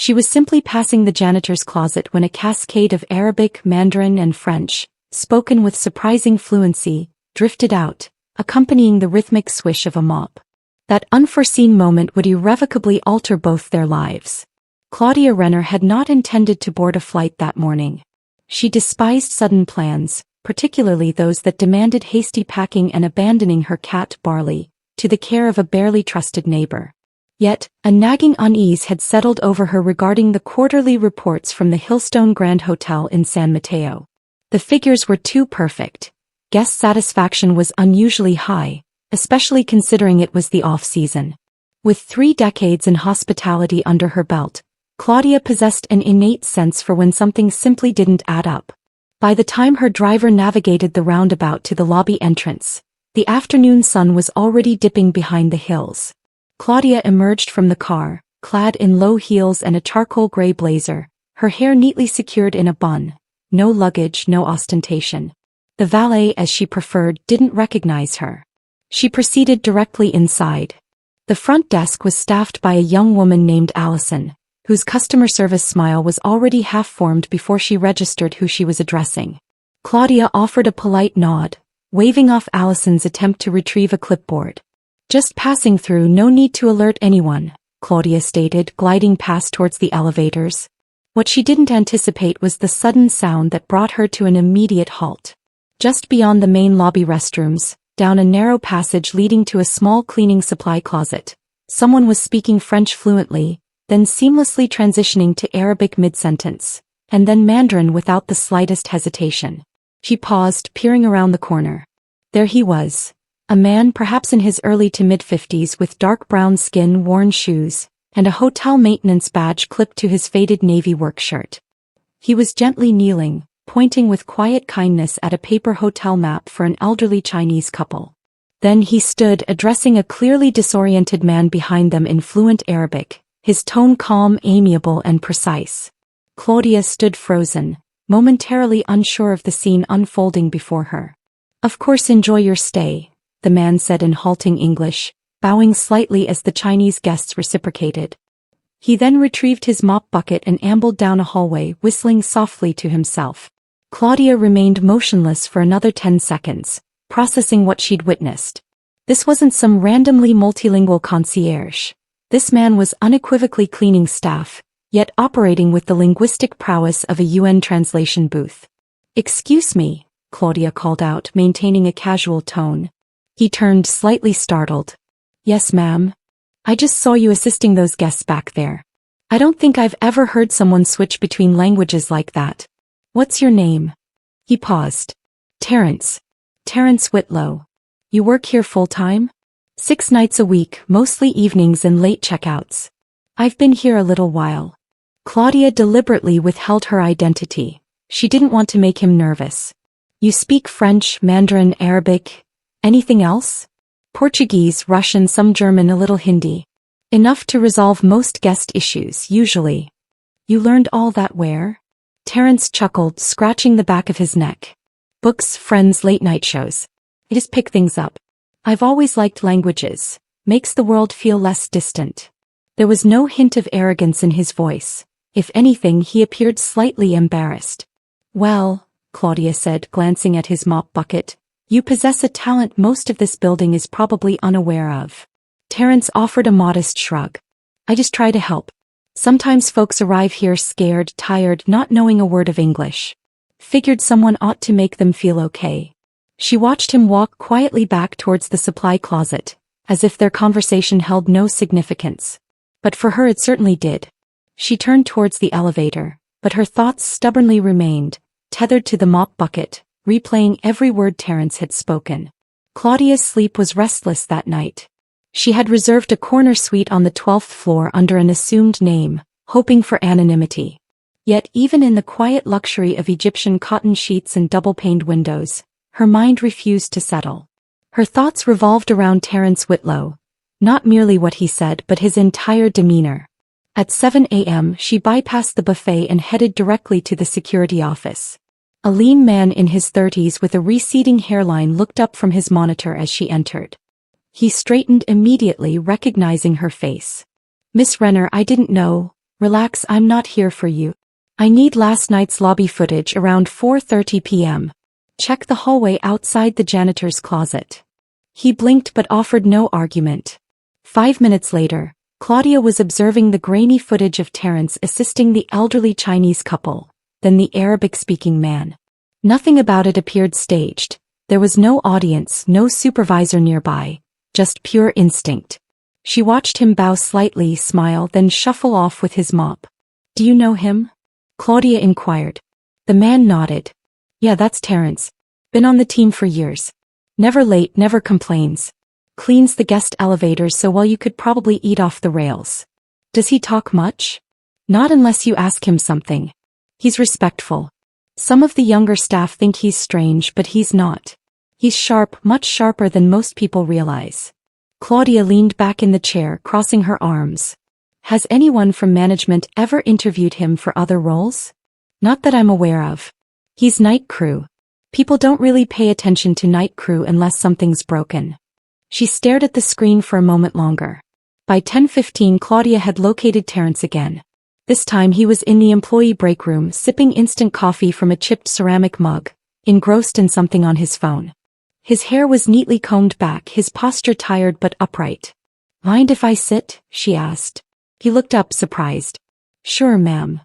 She was simply passing the janitor's closet when a cascade of Arabic, Mandarin and French, spoken with surprising fluency, drifted out, accompanying the rhythmic swish of a mop. That unforeseen moment would irrevocably alter both their lives. Claudia Renner had not intended to board a flight that morning. She despised sudden plans, particularly those that demanded hasty packing and abandoning her cat Barley to the care of a barely trusted neighbor. Yet, a nagging unease had settled over her regarding the quarterly reports from the Hillstone Grand Hotel in San Mateo. The figures were too perfect. Guest satisfaction was unusually high, especially considering it was the off-season. With 3 decades in hospitality under her belt, Claudia possessed an innate sense for when something simply didn't add up. By the time her driver navigated the roundabout to the lobby entrance, the afternoon sun was already dipping behind the hills. Claudia emerged from the car, clad in low heels and a charcoal gray blazer, her hair neatly secured in a bun. No luggage, no ostentation. The valet, as she preferred, didn't recognize her. She proceeded directly inside. The front desk was staffed by a young woman named Allison, whose customer service smile was already half-formed before she registered who she was addressing. Claudia offered a polite nod, waving off Allison's attempt to retrieve a clipboard. "Just passing through, no need to alert anyone," Claudia stated, gliding past towards the elevators. What she didn't anticipate was the sudden sound that brought her to an immediate halt. Just beyond the main lobby restrooms, down a narrow passage leading to a small cleaning supply closet, someone was speaking French fluently, then seamlessly transitioning to Arabic mid-sentence, and then Mandarin without the slightest hesitation. She paused, peering around the corner. There he was. A man perhaps in his early to mid-50s with dark brown skin, worn shoes, and a hotel maintenance badge clipped to his faded navy work shirt. He was gently kneeling, pointing with quiet kindness at a paper hotel map for an elderly Chinese couple. Then he stood addressing a clearly disoriented man behind them in fluent Arabic, his tone calm, amiable and precise. Claudia stood frozen, momentarily unsure of the scene unfolding before her. "Of course, enjoy your stay," the man said in halting English, bowing slightly as the Chinese guests reciprocated. He then retrieved his mop bucket and ambled down a hallway, whistling softly to himself. Claudia remained motionless for another 10 seconds, processing what she'd witnessed. This wasn't some randomly multilingual concierge. This man was unequivocally cleaning staff, yet operating with the linguistic prowess of a UN translation booth. "Excuse me," Claudia called out, maintaining a casual tone. He turned, slightly startled. "Yes, ma'am. I just saw you assisting those guests back there. I don't think I've ever heard someone switch between languages like that. What's your name?" He paused. "Terrence. Terrence Whitlow. You work here full-time?" 6 nights a week, mostly evenings and late checkouts. "I've been here a little while." Claudia deliberately withheld her identity. She didn't want to make him nervous. "You speak French, Mandarin, Arabic? Anything else?" "Portuguese, Russian, some German, a little Hindi. Enough to resolve most guest issues, usually." "You learned all that where?" Terrence chuckled, scratching the back of his neck. "Books, friends, late-night shows. I just pick things up. I've always liked languages. Makes the world feel less distant." There was no hint of arrogance in his voice. If anything, he appeared slightly embarrassed. "Well," Claudia said, glancing at his mop bucket, "you possess a talent most of this building is probably unaware of." Terrence offered a modest shrug. "I just try to help. Sometimes folks arrive here scared, tired, not knowing a word of English. Figured someone ought to make them feel okay." She watched him walk quietly back towards the supply closet, as if their conversation held no significance. But for her it certainly did. She turned towards the elevator, but her thoughts stubbornly remained, tethered to the mop bucket, replaying every word Terrence had spoken. Claudia's sleep was restless that night. She had reserved a corner suite on the 12th floor under an assumed name, hoping for anonymity. Yet even in the quiet luxury of Egyptian cotton sheets and double-paned windows, her mind refused to settle. Her thoughts revolved around Terrence Whitlow, not merely what he said but his entire demeanor. At 7 a.m. she bypassed the buffet and headed directly to the security office. A lean man in his 30s with a receding hairline looked up from his monitor as she entered. He straightened immediately, recognizing her face. "Miss Renner, I didn't know," Relax, I'm not here for you. I need last night's lobby footage around 4:30 p.m. Check the hallway outside the janitor's closet. He blinked but offered no argument. 5 minutes later, Claudia was observing the grainy footage of Terence assisting the elderly Chinese couple, then the Arabic-speaking man. Nothing about it appeared staged. There was no audience, no supervisor nearby, just pure instinct. She watched him bow slightly, smile, then shuffle off with his mop. Do you know him? Claudia inquired. The man nodded. Yeah, that's Terence. Been on the team for years. Never late, never complains. Cleans the guest elevators so well you could probably eat off the rails. Does he talk much? Not unless you ask him something. He's respectful. Some of the younger staff think he's strange, but he's not. He's sharp, much sharper than most people realize. Claudia leaned back in the chair, crossing her arms. Has anyone from management ever interviewed him for other roles? Not that I'm aware of. He's night crew. People don't really pay attention to night crew unless something's broken. She stared at the screen for a moment longer. By 10:15, Claudia had located Terence again. This time he was in the employee break room sipping instant coffee from a chipped ceramic mug, engrossed in something on his phone. His hair was neatly combed back, his posture tired but upright. Mind if I sit? She asked. He looked up, surprised. Sure, ma'am.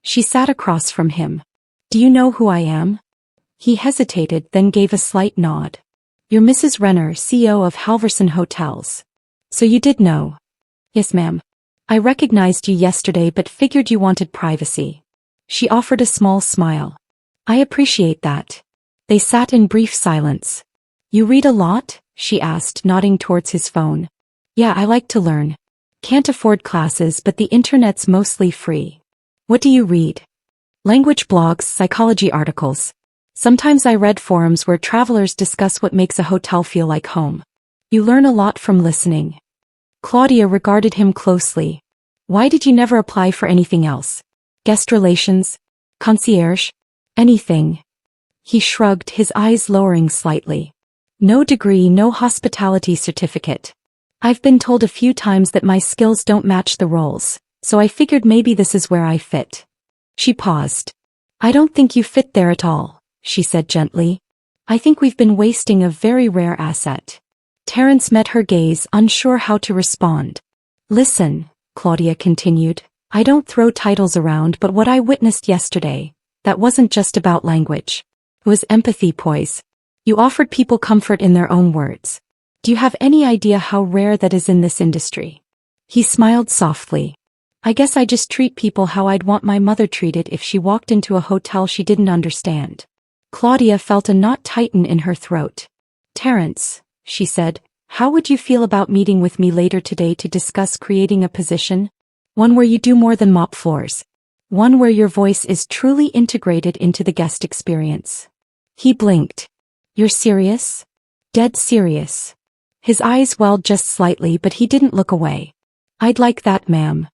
She sat across from him. Do you know who I am? He hesitated, then gave a slight nod. You're Mrs. Renner, CEO of Halverson Hotels. So you did know. Yes, ma'am. I recognized you yesterday but figured you wanted privacy. She offered a small smile. I appreciate that. They sat in brief silence. You read a lot? She asked, nodding towards his phone. Yeah, I like to learn. Can't afford classes, but the internet's mostly free. What do you read? Language blogs, psychology articles. Sometimes I read forums where travelers discuss what makes a hotel feel like home. You learn a lot from listening. Claudia regarded him closely. Why did you never apply for anything else? Guest relations? Concierge? Anything? He shrugged, his eyes lowering slightly. No degree, no hospitality certificate. I've been told a few times that my skills don't match the roles, so I figured maybe this is where I fit. She paused. I don't think you fit there at all, she said gently. I think we've been wasting a very rare asset. Terence met her gaze, unsure how to respond. Listen, Claudia continued, I don't throw titles around, but what I witnessed yesterday, that wasn't just about language. It was empathy, poise. You offered people comfort in their own words. Do you have any idea how rare that is in this industry? He smiled softly. I guess I just treat people how I'd want my mother treated if she walked into a hotel she didn't understand. Claudia felt a knot tighten in her throat. Terence, she said, how would you feel about meeting with me later today to discuss creating a position? One where you do more than mop floors. One where your voice is truly integrated into the guest experience. He blinked. You're serious? Dead serious. His eyes welled just slightly, but he didn't look away. I'd like that, ma'am.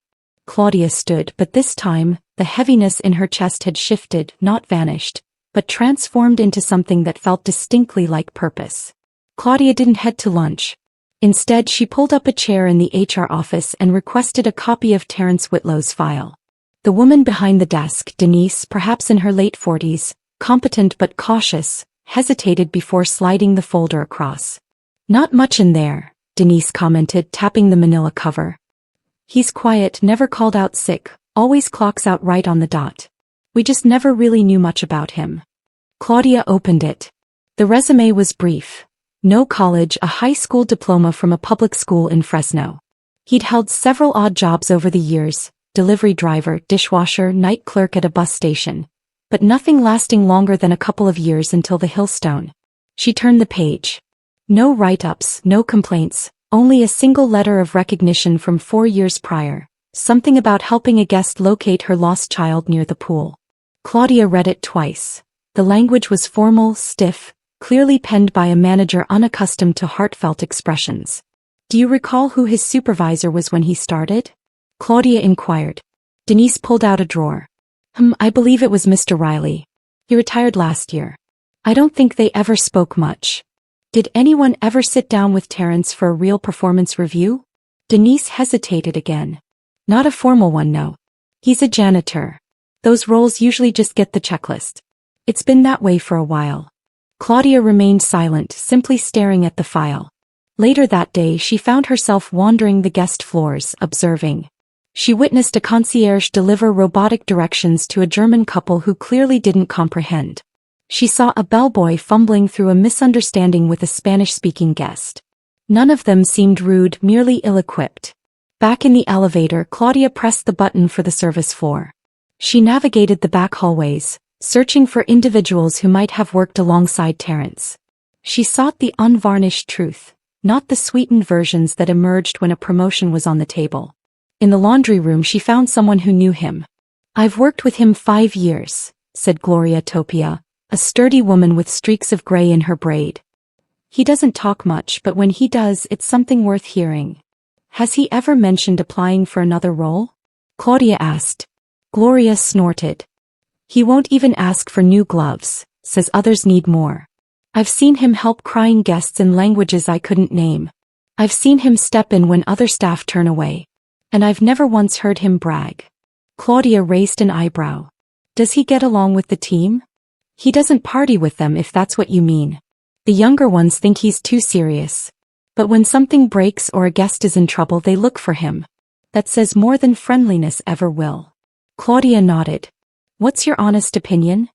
Claudia stood, but this time, the heaviness in her chest had shifted, not vanished, but transformed into something that felt distinctly like purpose. Claudia didn't head to lunch. Instead, she pulled up a chair in the HR office and requested a copy of Terence Whitlow's file. The woman behind the desk, Denise, perhaps in her late 40s, competent but cautious, hesitated before sliding the folder across. Not much in there, Denise commented, tapping the manila cover. He's quiet, never called out sick, always clocks out right on the dot. We just never really knew much about him. Claudia opened it. The resume was brief. No college, a high school diploma from a public school in Fresno. He'd held several odd jobs over the years, delivery driver, dishwasher, night clerk at a bus station. But nothing lasting longer than a couple of years until the Hillstone. She turned the page. No write-ups, no complaints, only a single letter of recognition from 4 years prior, something about helping a guest locate her lost child near the pool. Claudia read it twice. The language was formal, stiff, clearly penned by a manager unaccustomed to heartfelt expressions. Do you recall who his supervisor was when he started? Claudia inquired. Denise pulled out a drawer. I believe it was Mr. Riley. He retired last year. I don't think they ever spoke much. Did anyone ever sit down with Terence for a real performance review? Denise hesitated again. Not a formal one, no. He's a janitor. Those roles usually just get the checklist. It's been that way for a while. Claudia remained silent, simply staring at the file. Later that day she found herself wandering the guest floors, observing. She witnessed a concierge deliver robotic directions to a German couple who clearly didn't comprehend. She saw a bellboy fumbling through a misunderstanding with a Spanish-speaking guest. None of them seemed rude, merely ill-equipped. Back in the elevator, Claudia pressed the button for the service floor. She navigated the back hallways, searching for individuals who might have worked alongside Terence. She sought the unvarnished truth, not the sweetened versions that emerged when a promotion was on the table. In the laundry room she found someone who knew him. "I've worked with him 5 years, said Gloria Topia, a sturdy woman with streaks of gray in her braid. "He doesn't talk much, but when he does, it's something worth hearing." "Has he ever mentioned applying for another role?" Claudia asked. Gloria snorted. "He won't even ask for new gloves, says others need more. I've seen him help crying guests in languages I couldn't name. I've seen him step in when other staff turn away. And I've never once heard him brag." Claudia raised an eyebrow. "Does he get along with the team?" "He doesn't party with them, if that's what you mean. The younger ones think he's too serious. But when something breaks or a guest is in trouble, they look for him. That says more than friendliness ever will." Claudia nodded. "What's your honest opinion?"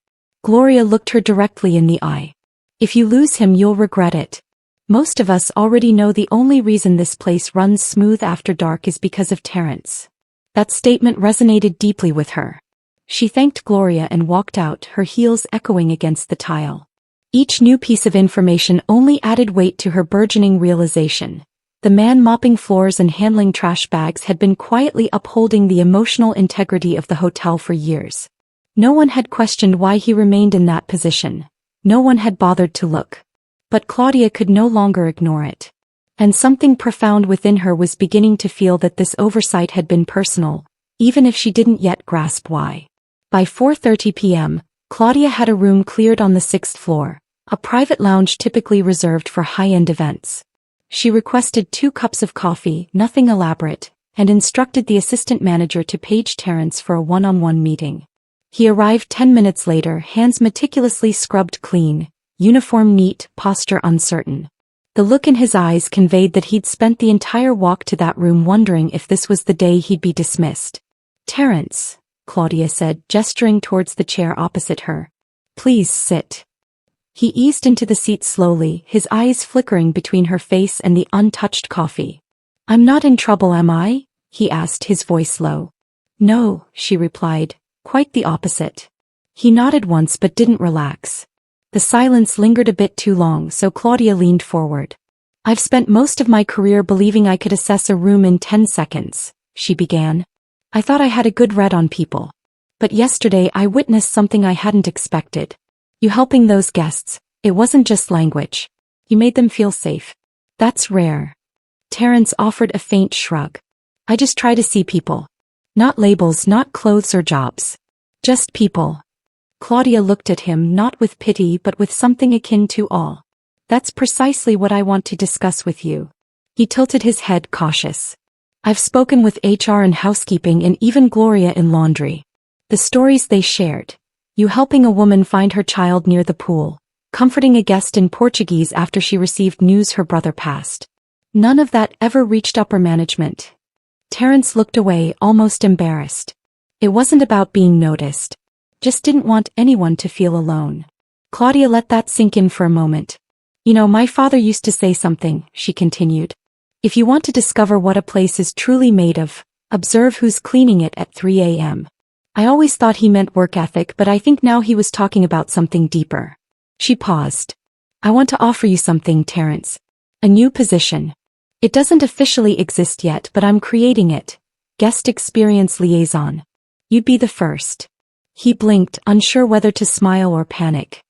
Gloria looked her directly in the eye. "If you lose him, you'll regret it. Most of us already know the only reason this place runs smooth after dark is because of Terence." That statement resonated deeply with her. She thanked Gloria and walked out, her heels echoing against the tile. Each new piece of information only added weight to her burgeoning realization. The man mopping floors and handling trash bags had been quietly upholding the emotional integrity of the hotel for years. No one had questioned why he remained in that position. No one had bothered to look. But Claudia could no longer ignore it. And something profound within her was beginning to feel that this oversight had been personal, even if she didn't yet grasp why. By 4:30 p.m., Claudia had a room cleared on the 6th floor, a private lounge typically reserved for high-end events. She requested 2 cups of coffee, nothing elaborate, and instructed the assistant manager to page Terence for a one-on-one meeting. He arrived 10 minutes later, hands meticulously scrubbed clean, uniform neat, posture uncertain. The look in his eyes conveyed that he'd spent the entire walk to that room wondering if this was the day he'd be dismissed. "Terence," Claudia said, gesturing towards the chair opposite her. "Please sit." He eased into the seat slowly, his eyes flickering between her face and the untouched coffee. "I'm not in trouble, am I?" he asked, his voice low. "No," she replied, "quite the opposite." He nodded once but didn't relax. The silence lingered a bit too long, so Claudia leaned forward. "I've spent most of my career believing I could assess a room in 10 seconds, she began. "I thought I had a good read on people. But yesterday I witnessed something I hadn't expected. You helping those guests, it wasn't just language. You made them feel safe. That's rare." Terence offered a faint shrug. "I just try to see people. Not labels, not clothes or jobs. Just people." Claudia looked at him, not with pity but with something akin to awe. "That's precisely what I want to discuss with you." He tilted his head, cautious. "I've spoken with HR and housekeeping and even Gloria in laundry. The stories they shared. You helping a woman find her child near the pool, comforting a guest in Portuguese after she received news her brother passed. None of that ever reached upper management." Terence looked away, almost embarrassed. It wasn't about being noticed. Just didn't want anyone to feel alone. Claudia let that sink in for a moment. "You know, my father used to say something," she continued. "If you want to discover what a place is truly made of, observe who's cleaning it at 3 a.m. I always thought he meant work ethic, but I think now he was talking about something deeper." She paused. "I want to offer you something, Terence. A new position. It doesn't officially exist yet, but I'm creating it. Guest experience liaison. You'd be the first." He blinked, unsure whether to smile or panic.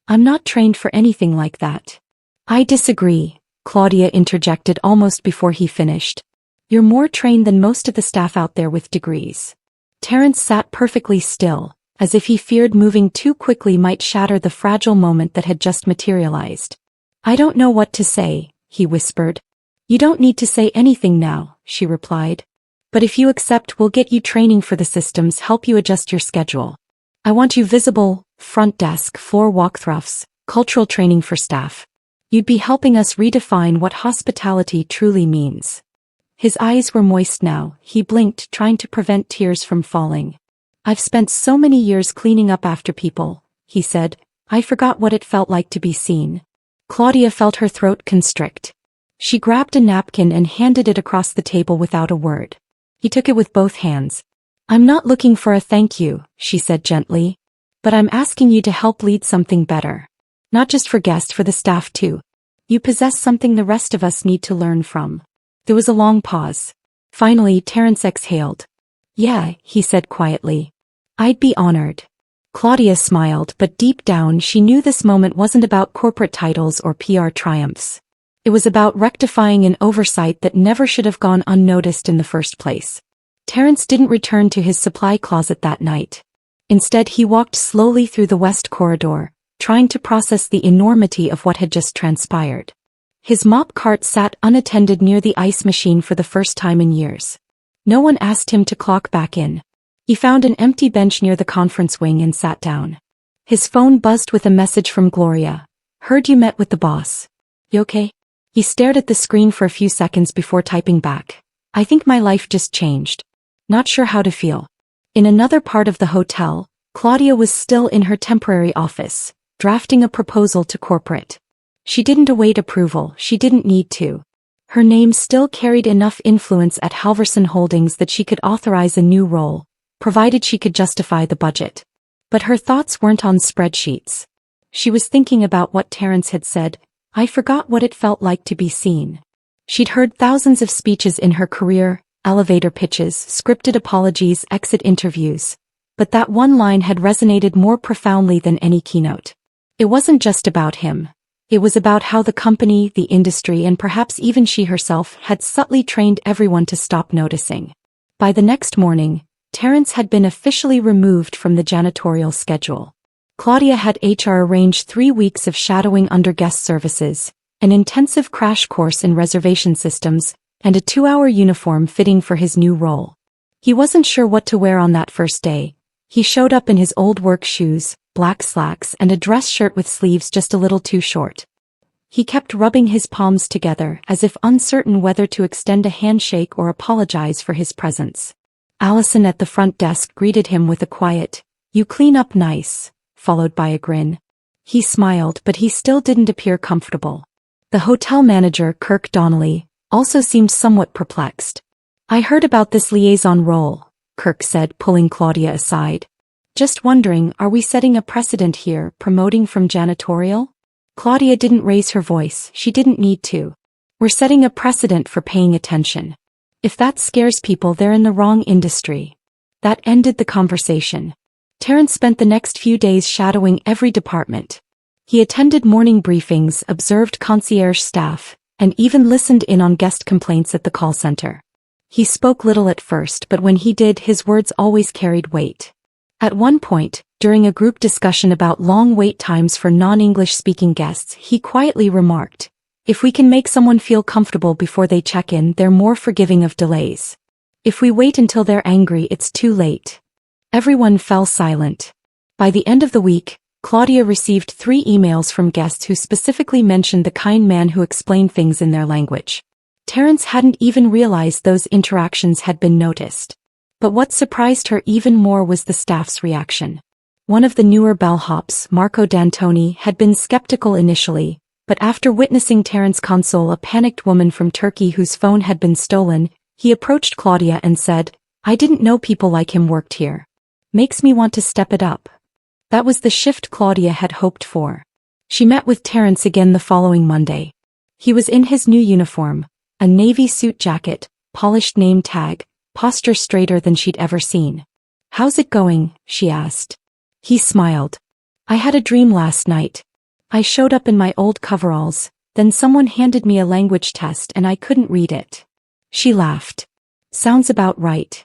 "I'm not trained for anything like that." "I disagree," Claudia interjected almost before he finished. "You're more trained than most of the staff out there with degrees." Terence sat perfectly still, as if he feared moving too quickly might shatter the fragile moment that had just materialized. "I don't know what to say," he whispered. "You don't need to say anything now," she replied. But if you accept, we'll get you training for the systems, help you adjust your schedule. I want you visible, front desk, floor walkthroughs, cultural training for staff. You'd be helping us redefine what hospitality truly means." His eyes were moist now. He blinked, trying to prevent tears from falling. "I've spent so many years cleaning up after people," he said. "I forgot what it felt like to be seen." Claudia felt her throat constrict. She grabbed a napkin and handed it across the table without a word. He took it with both hands. "I'm not looking for a thank you," she said gently. "But I'm asking you to help lead something better. Not just for guests, for the staff too. You possess something the rest of us need to learn from." There was a long pause. Finally, Terence exhaled. "Yeah," he said quietly. "I'd be honored." Claudia smiled, but deep down she knew this moment wasn't about corporate titles or PR triumphs. It was about rectifying an oversight that never should have gone unnoticed in the first place. Terence didn't return to his supply closet that night. Instead, he walked slowly through the west corridor, trying to process the enormity of what had just transpired. His mop cart sat unattended near the ice machine for the first time in years. No one asked him to clock back in. He found an empty bench near the conference wing and sat down. His phone buzzed with a message from Gloria. "Heard you met with the boss. You okay?" He stared at the screen for a few seconds before typing back. "I think my life just changed. Not sure how to feel." In another part of the hotel, Claudia was still in her temporary office, drafting a proposal to corporate. She didn't await approval, she didn't need to. Her name still carried enough influence at Halverson Holdings that she could authorize a new role, provided she could justify the budget. But her thoughts weren't on spreadsheets. She was thinking about what Terence had said. "I forgot what it felt like to be seen." She'd heard thousands of speeches in her career, elevator pitches, scripted apologies, exit interviews. But that one line had resonated more profoundly than any keynote. It wasn't just about him. It was about how the company, the industry, and perhaps even she herself had subtly trained everyone to stop noticing. By the next morning, Terence had been officially removed from the janitorial schedule. Claudia had HR arrange 3 weeks of shadowing under guest services, an intensive crash course in reservation systems, and a 2-hour uniform fitting for his new role. He wasn't sure what to wear on that first day. He showed up in his old work shoes, black slacks, and a dress shirt with sleeves just a little too short. He kept rubbing his palms together as if uncertain whether to extend a handshake or apologize for his presence. Allison at the front desk greeted him with a quiet, "You clean up nice," followed by a grin. He smiled, but he still didn't appear comfortable. The hotel manager, Kirk Donnelly, also seemed somewhat perplexed. "I heard about this liaison role," Kirk said, pulling Claudia aside. "Just wondering, are we setting a precedent here, promoting from janitorial?" Claudia didn't raise her voice, she didn't need to. "We're setting a precedent for paying attention. If that scares people, they're in the wrong industry." That ended the conversation. Terence spent the next few days shadowing every department. He attended morning briefings, observed concierge staff, and even listened in on guest complaints at the call center. He spoke little at first, but when he did, his words always carried weight. At one point, during a group discussion about long wait times for non-English speaking guests, he quietly remarked, "If we can make someone feel comfortable before they check in, they're more forgiving of delays. If we wait until they're angry, it's too late." Everyone fell silent. By the end of the week, Claudia received 3 emails from guests who specifically mentioned the kind man who explained things in their language. Terence hadn't even realized those interactions had been noticed. But what surprised her even more was the staff's reaction. One of the newer bellhops, Marco D'Antoni, had been skeptical initially, but after witnessing Terence console a panicked woman from Turkey whose phone had been stolen, he approached Claudia and said, "I didn't know people like him worked here. Makes me want to step it up." That was the shift Claudia had hoped for. She met with Terence again the following Monday. He was in his new uniform, a navy suit jacket, polished name tag, posture straighter than she'd ever seen. "How's it going?" she asked. He smiled. "I had a dream last night. I showed up in my old coveralls, then someone handed me a language test and I couldn't read it." She laughed. "Sounds about right."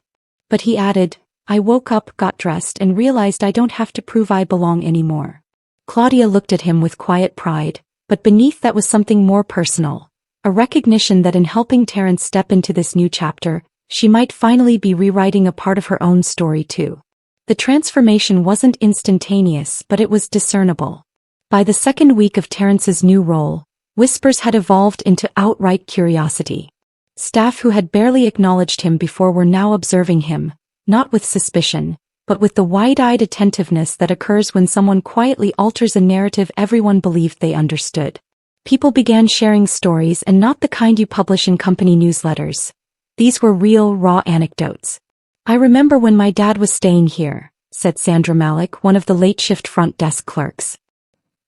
But he added, "I woke up, got dressed, and realized I don't have to prove I belong anymore." Claudia looked at him with quiet pride, but beneath that was something more personal, a recognition that in helping Terence step into this new chapter, She might finally be rewriting a part of her own story too. The transformation wasn't instantaneous, but it was discernible. By the second week of Terrence's new role, whispers had evolved into outright curiosity. Staff who had barely acknowledged him before were now observing him, not with suspicion, but with the wide-eyed attentiveness that occurs when someone quietly alters a narrative everyone believed they understood. People began sharing stories, and not the kind you publish in company newsletters. These were real, raw anecdotes. "I remember when my dad was staying here," said Sandra Malik, one of the late-shift front desk clerks.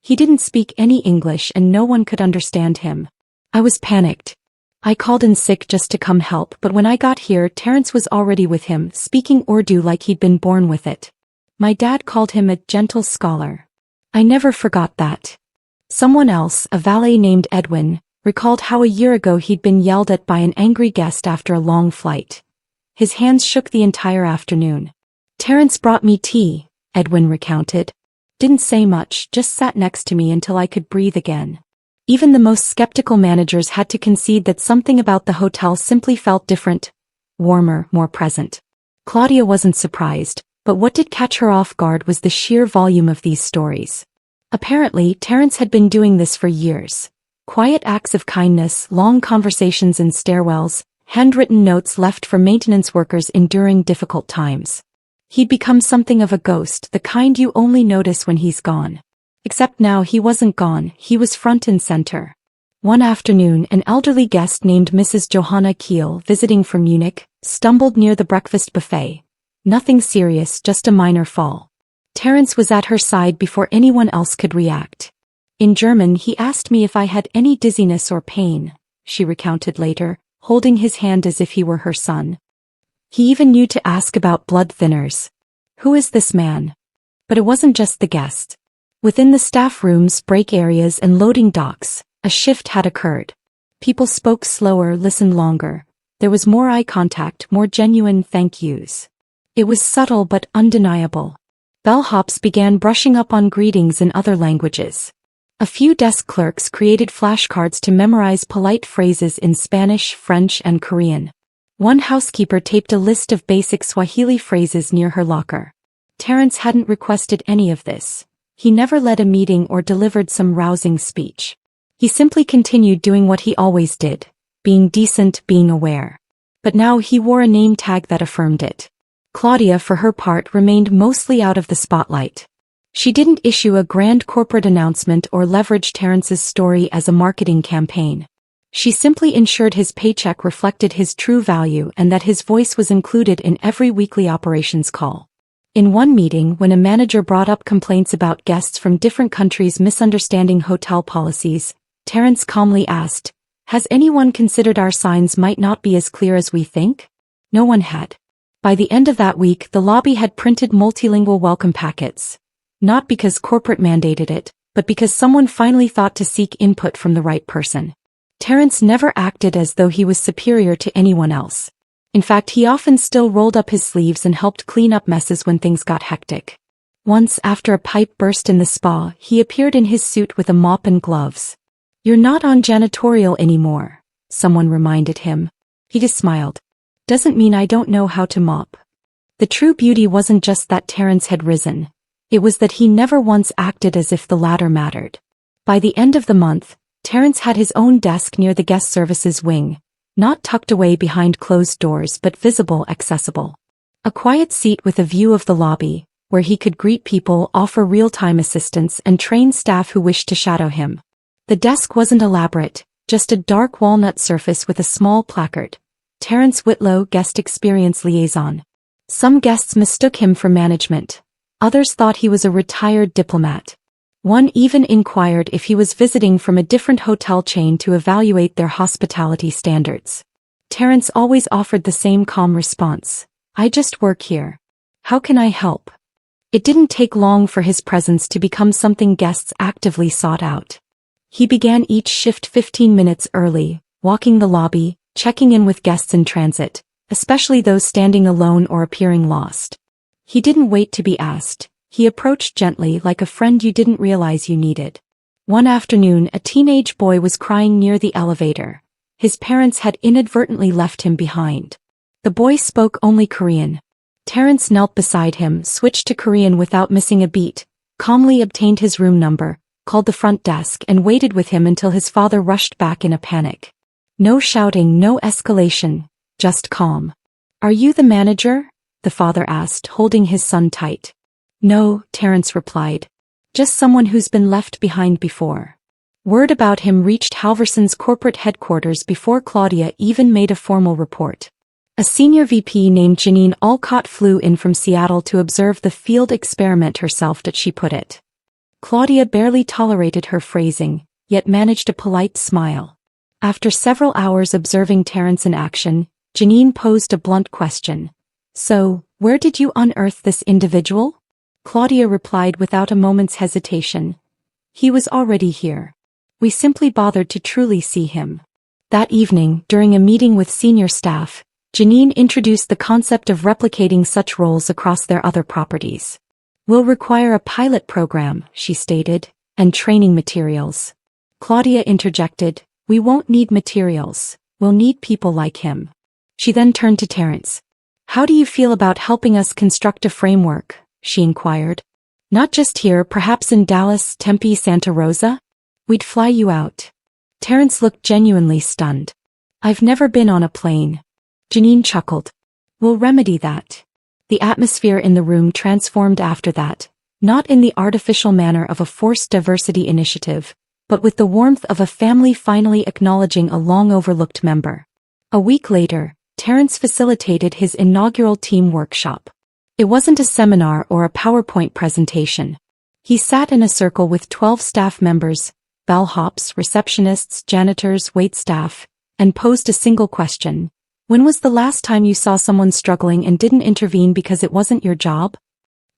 "He didn't speak any English and no one could understand him. I was panicked. I called in sick just to come help, but when I got here, Terrence was already with him, speaking Urdu like he'd been born with it. My dad called him a gentle scholar. I never forgot that." Someone else, a valet named Edwin, recalled how a year ago he'd been yelled at by an angry guest after a long flight. His hands shook the entire afternoon. "Terrence brought me tea," Edwin recounted. "Didn't say much, just sat next to me until I could breathe again." Even the most skeptical managers had to concede that something about the hotel simply felt different, warmer, more present. Claudia wasn't surprised, but what did catch her off guard was the sheer volume of these stories. Apparently, Terrence had been doing this for years. Quiet acts of kindness, long conversations in stairwells, handwritten notes left for maintenance workers enduring difficult times. He'd become something of a ghost, the kind you only notice when he's gone. Except now he wasn't gone, he was front and center. One afternoon, an elderly guest named Mrs. Johanna Kiel, visiting from Munich, stumbled near the breakfast buffet. Nothing serious, just a minor fall. Terrence was at her side before anyone else could react. "In German, he asked me if I had any dizziness or pain," she recounted later, holding his hand as if he were her son. "He even knew to ask about blood thinners. Who is this man?" But it wasn't just the guest. Within the staff rooms, break areas, and loading docks, a shift had occurred. People spoke slower, listened longer. There was more eye contact, more genuine thank yous. It was subtle but undeniable. Bellhops began brushing up on greetings in other languages. A few desk clerks created flashcards to memorize polite phrases in Spanish, French, and Korean. One housekeeper taped a list of basic Swahili phrases near her locker. Terrence hadn't requested any of this. He never led a meeting or delivered some rousing speech. He simply continued doing what he always did, being decent, being aware. But now he wore a name tag that affirmed it. Claudia, for her part, remained mostly out of the spotlight. She didn't issue a grand corporate announcement or leverage Terrence's story as a marketing campaign. She simply ensured his paycheck reflected his true value and that his voice was included in every weekly operations call. In one meeting, when a manager brought up complaints about guests from different countries misunderstanding hotel policies, Terrence calmly asked, "Has anyone considered our signs might not be as clear as we think?" No one had. By the end of that week, the lobby had printed multilingual welcome packets. Not because corporate mandated it, but because someone finally thought to seek input from the right person. Terrence never acted as though he was superior to anyone else. In fact, he often still rolled up his sleeves and helped clean up messes when things got hectic. Once, after a pipe burst in the spa, he appeared in his suit with a mop and gloves. "You're not on janitorial anymore," someone reminded him. He just smiled. "Doesn't mean I don't know how to mop." The true beauty wasn't just that Terrence had risen. It was that he never once acted as if the latter mattered. By the end of the month, Terrence had his own desk near the guest services wing. Not tucked away behind closed doors but visible, accessible. A quiet seat with a view of the lobby, where he could greet people, offer real-time assistance, and train staff who wished to shadow him. The desk wasn't elaborate, just a dark walnut surface with a small placard. Terrence Whitlow, Guest Experience Liaison. Some guests mistook him for management. Others thought he was a retired diplomat. One even inquired if he was visiting from a different hotel chain to evaluate their hospitality standards. Terrence always offered the same calm response. "I just work here. How can I help?" It didn't take long for his presence to become something guests actively sought out. He began each shift 15 minutes early, walking the lobby, checking in with guests in transit, especially those standing alone or appearing lost. He didn't wait to be asked. He approached gently, like a friend you didn't realize you needed. One afternoon, a teenage boy was crying near the elevator. His parents had inadvertently left him behind. The boy spoke only Korean. Terrence knelt beside him, switched to Korean without missing a beat, calmly obtained his room number, called the front desk and waited with him until his father rushed back in a panic. No shouting, no escalation, just calm. "Are you the manager?" the father asked, holding his son tight. "No," Terrence replied. "Just someone who's been left behind before." Word about him reached Halverson's corporate headquarters before Claudia even made a formal report. A senior VP named Janine Alcott flew in from Seattle to observe the field experiment herself, that she put it. Claudia barely tolerated her phrasing, yet managed a polite smile. After several hours observing Terrence in action, Janine posed a blunt question. "So, where did you unearth this individual?" Claudia replied without a moment's hesitation. "He was already here. We simply bothered to truly see him." That evening, during a meeting with senior staff, Janine introduced the concept of replicating such roles across their other properties. "We'll require a pilot program," she stated, "and training materials." Claudia interjected, "We won't need materials, we'll need people like him." She then turned to Terrence. "How do you feel about helping us construct a framework?" she inquired. "Not just here, perhaps in Dallas, Tempe, Santa Rosa? We'd fly you out." Terrence looked genuinely stunned. "I've never been on a plane." Janine chuckled. "We'll remedy that." The atmosphere in the room transformed after that, not in the artificial manner of a forced diversity initiative, but with the warmth of a family finally acknowledging a long-overlooked member. A week later, Terrence facilitated his inaugural team workshop. It wasn't a seminar or a PowerPoint presentation. He sat in a circle with 12 staff members, bellhops, receptionists, janitors, waitstaff, and posed a single question. "When was the last time you saw someone struggling and didn't intervene because it wasn't your job?"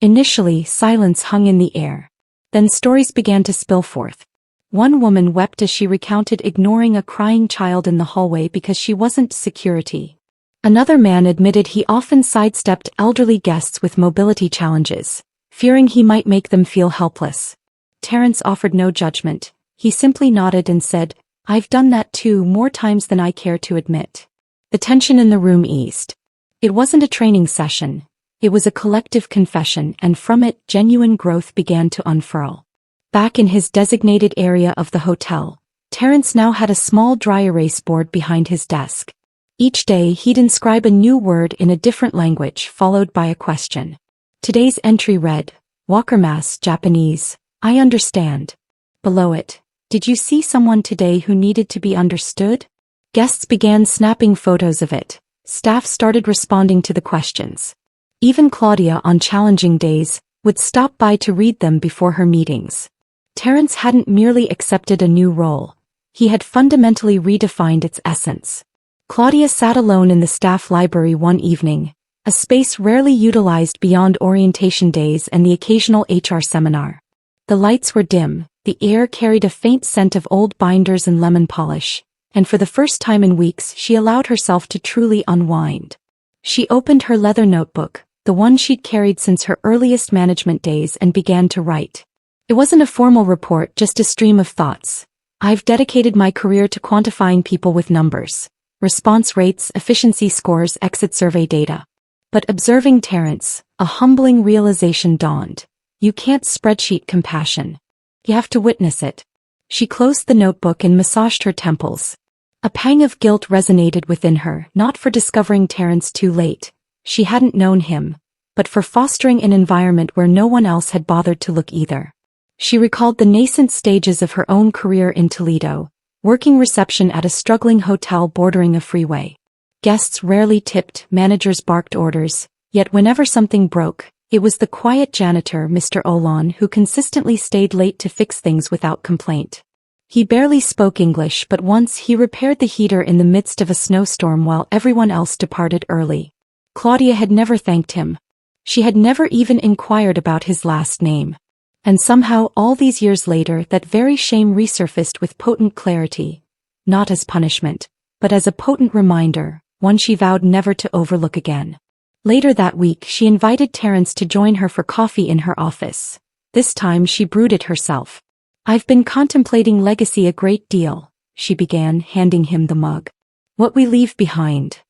Initially, silence hung in the air. Then stories began to spill forth. One woman wept as she recounted ignoring a crying child in the hallway because she wasn't security. Another man admitted he often sidestepped elderly guests with mobility challenges, fearing he might make them feel helpless. Terrence offered no judgment. He simply nodded and said, "I've done that too, more times than I care to admit." The tension in the room eased. It wasn't a training session. It was a collective confession, and from it, genuine growth began to unfurl. Back in his designated area of the hotel, Terrence now had a small dry erase board behind his desk. Each day he'd inscribe a new word in a different language, followed by a question. Today's entry read, "Wakermass, Japanese, I understand." Below it, "Did you see someone today who needed to be understood?" Guests began snapping photos of it. Staff started responding to the questions. Even Claudia, on challenging days, would stop by to read them before her meetings. Terrence hadn't merely accepted a new role. He had fundamentally redefined its essence. Claudia sat alone in the staff library one evening, a space rarely utilized beyond orientation days and the occasional HR seminar. The lights were dim, the air carried a faint scent of old binders and lemon polish, and for the first time in weeks she allowed herself to truly unwind. She opened her leather notebook, the one she'd carried since her earliest management days, and began to write. It wasn't a formal report, just a stream of thoughts. "I've dedicated my career to quantifying people with numbers. Response rates, efficiency scores, exit survey data." But observing Terrence, a humbling realization dawned. You can't spreadsheet compassion. You have to witness it. She closed the notebook and massaged her temples. A pang of guilt resonated within her, not for discovering Terrence too late. She hadn't known him, but for fostering an environment where no one else had bothered to look either. She recalled the nascent stages of her own career in Toledo, working reception at a struggling hotel bordering a freeway. Guests rarely tipped, managers barked orders, yet whenever something broke, it was the quiet janitor, Mr. Olan, who consistently stayed late to fix things without complaint. He barely spoke English, but once he repaired the heater in the midst of a snowstorm while everyone else departed early. Claudia had never thanked him. She had never even inquired about his last name. And somehow, all these years later, that very shame resurfaced with potent clarity. Not as punishment, but as a potent reminder, one she vowed never to overlook again. Later that week, she invited Terrence to join her for coffee in her office. This time she brewed it herself. "I've been contemplating legacy a great deal," she began, handing him the mug. "What we leave behind.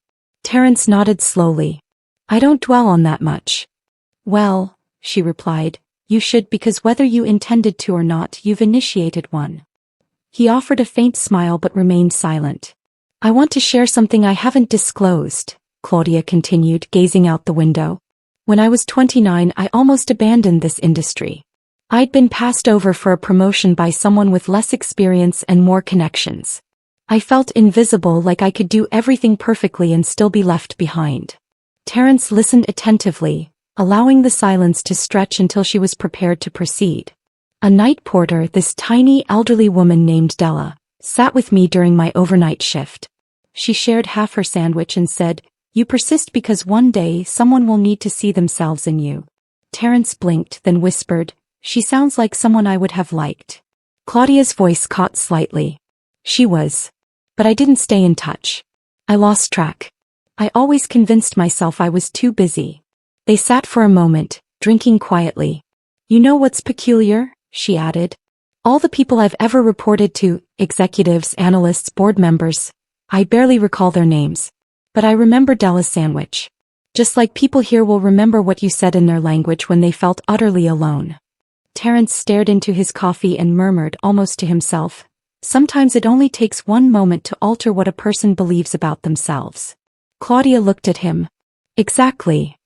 Terence nodded slowly. I don't dwell on that much. Well, she replied, you should, because whether you intended to or not, you've initiated one. He offered a faint smile but remained silent. I want to share something I haven't disclosed, Claudia continued, gazing out the window. When I was 29, I almost abandoned this industry. I'd been passed over for a promotion by someone with less experience and more connections. I felt invisible, like I could do everything perfectly and still be left behind. Terence listened attentively, allowing the silence to stretch until she was prepared to proceed. A night porter, this tiny elderly woman named Della, sat with me during my overnight shift. She shared half her sandwich and said, "You persist because one day someone will need to see themselves in you." Terence blinked, then whispered, "She sounds like someone I would have liked." Claudia's voice caught slightly. She was. But I didn't stay in touch. I lost track. I always convinced myself I was too busy. They sat for a moment, drinking quietly. "You know what's peculiar?" she added. "All the people I've ever reported to, executives, analysts, board members, I barely recall their names. But I remember Della's sandwich. Just like people here will remember what you said in their language when they felt utterly alone." Terence stared into his coffee and murmured almost to himself, "Sometimes it only takes one moment to alter what a person believes about themselves." Claudia looked at him. Exactly.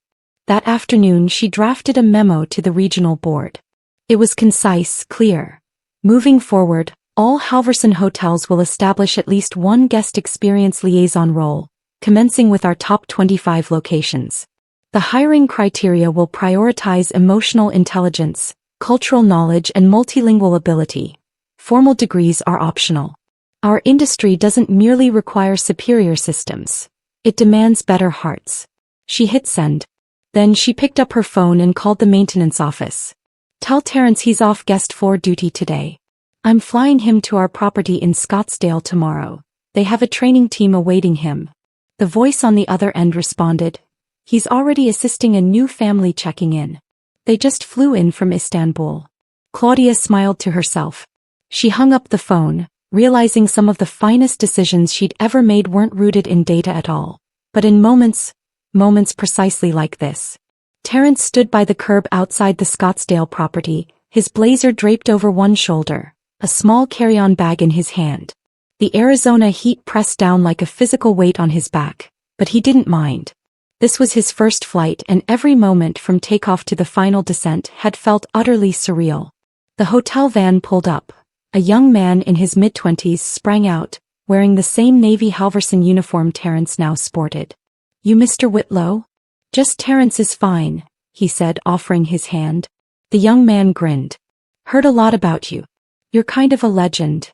That afternoon she drafted a memo to the regional board. It was concise, clear. Moving forward, all Halverson hotels will establish at least one guest experience liaison role, commencing with our top 25 locations. The hiring criteria will prioritize emotional intelligence, cultural knowledge, and multilingual ability. Formal degrees are optional. Our industry doesn't merely require superior systems. It demands better hearts. She hit send. Then she picked up her phone and called the maintenance office. "Tell Terence he's off guest floor duty today. I'm flying him to our property in Scottsdale tomorrow. They have a training team awaiting him." The voice on the other end responded, "He's already assisting a new family checking in. They just flew in from Istanbul." Claudia smiled to herself. She hung up the phone, realizing some of the finest decisions she'd ever made weren't rooted in data at all, but in moments precisely like this. Terence stood by the curb outside the Scottsdale property, his blazer draped over one shoulder, a small carry-on bag in his hand. The Arizona heat pressed down like a physical weight on his back, but he didn't mind. This was his first flight, and every moment from takeoff to the final descent had felt utterly surreal. The hotel van pulled up. A young man in his mid-20s sprang out, wearing the same Navy Halverson uniform Terence now sported. "You Mr. Whitlow?" "Just Terence is fine," he said, offering his hand. The young man grinned. "Heard a lot about you. You're kind of a legend."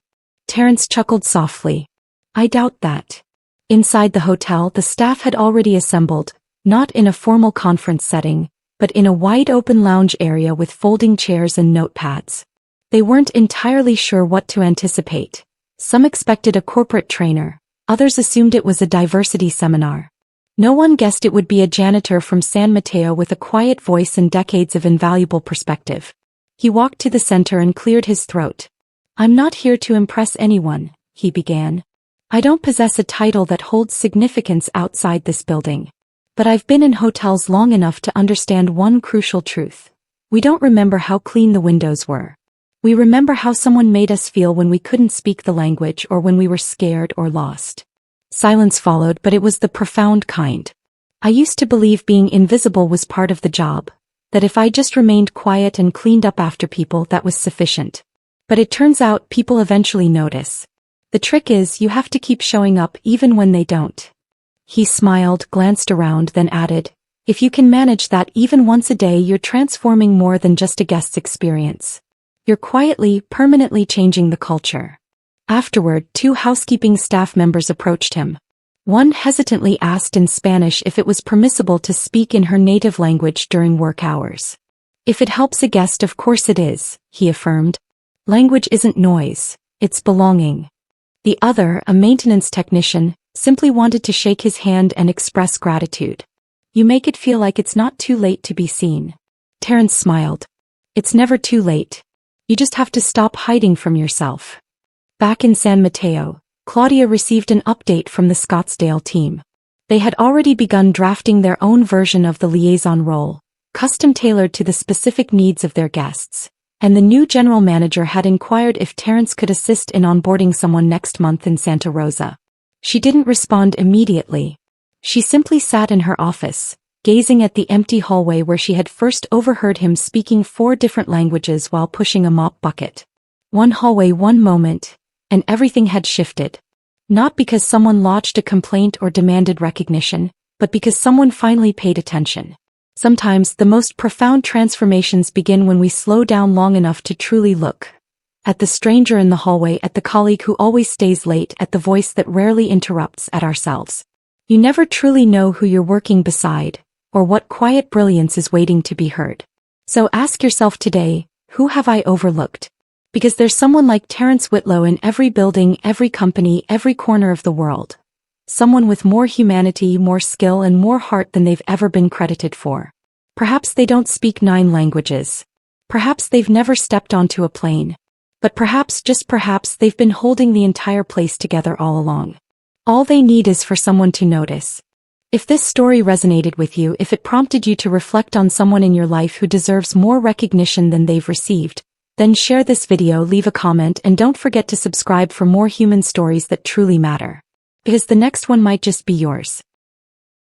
Terence chuckled softly. "I doubt that." Inside the hotel, the staff had already assembled, not in a formal conference setting, but in a wide-open lounge area with folding chairs and notepads. They weren't entirely sure what to anticipate. Some expected a corporate trainer, others assumed it was a diversity seminar. No one guessed it would be a janitor from San Mateo with a quiet voice and decades of invaluable perspective. He walked to the center and cleared his throat. "I'm not here to impress anyone," he began. "I don't possess a title that holds significance outside this building. But I've been in hotels long enough to understand one crucial truth. We don't remember how clean the windows were. We remember how someone made us feel when we couldn't speak the language or when we were scared or lost." Silence followed, but it was the profound kind. "I used to believe being invisible was part of the job, that if I just remained quiet and cleaned up after people, that was sufficient. But it turns out people eventually notice. The trick is you have to keep showing up even when they don't." He smiled, glanced around, then added, "If you can manage that even once a day, you're transforming more than just a guest's experience. You're quietly, permanently changing the culture." Afterward, two housekeeping staff members approached him. One hesitantly asked in Spanish if it was permissible to speak in her native language during work hours. "If it helps a guest, of course it is," he affirmed. "Language isn't noise, it's belonging." The other, a maintenance technician, simply wanted to shake his hand and express gratitude. "You make it feel like it's not too late to be seen." Terence smiled. "It's never too late. You just have to stop hiding from yourself." Back in San Mateo, Claudia received an update from the Scottsdale team. They had already begun drafting their own version of the liaison role, custom-tailored to the specific needs of their guests. And the new general manager had inquired if Terrence could assist in onboarding someone next month in Santa Rosa. She didn't respond immediately. She simply sat in her office, gazing at the empty hallway where she had first overheard him speaking 4 different languages while pushing a mop bucket. One hallway, one moment, and everything had shifted. Not because someone lodged a complaint or demanded recognition, but because someone finally paid attention. Sometimes the most profound transformations begin when we slow down long enough to truly look. At the stranger in the hallway, at the colleague who always stays late, at the voice that rarely interrupts, at ourselves. You never truly know who you're working beside, or what quiet brilliance is waiting to be heard. So ask yourself today, who have I overlooked? Because there's someone like Terrence Whitlow in every building, every company, every corner of the world. Someone with more humanity, more skill, and more heart than they've ever been credited for. Perhaps they don't speak 9 languages. Perhaps they've never stepped onto a plane. But perhaps, just perhaps, they've been holding the entire place together all along. All they need is for someone to notice. If this story resonated with you, if it prompted you to reflect on someone in your life who deserves more recognition than they've received, then share this video, leave a comment, and don't forget to subscribe for more human stories that truly matter. Because the next one might just be yours.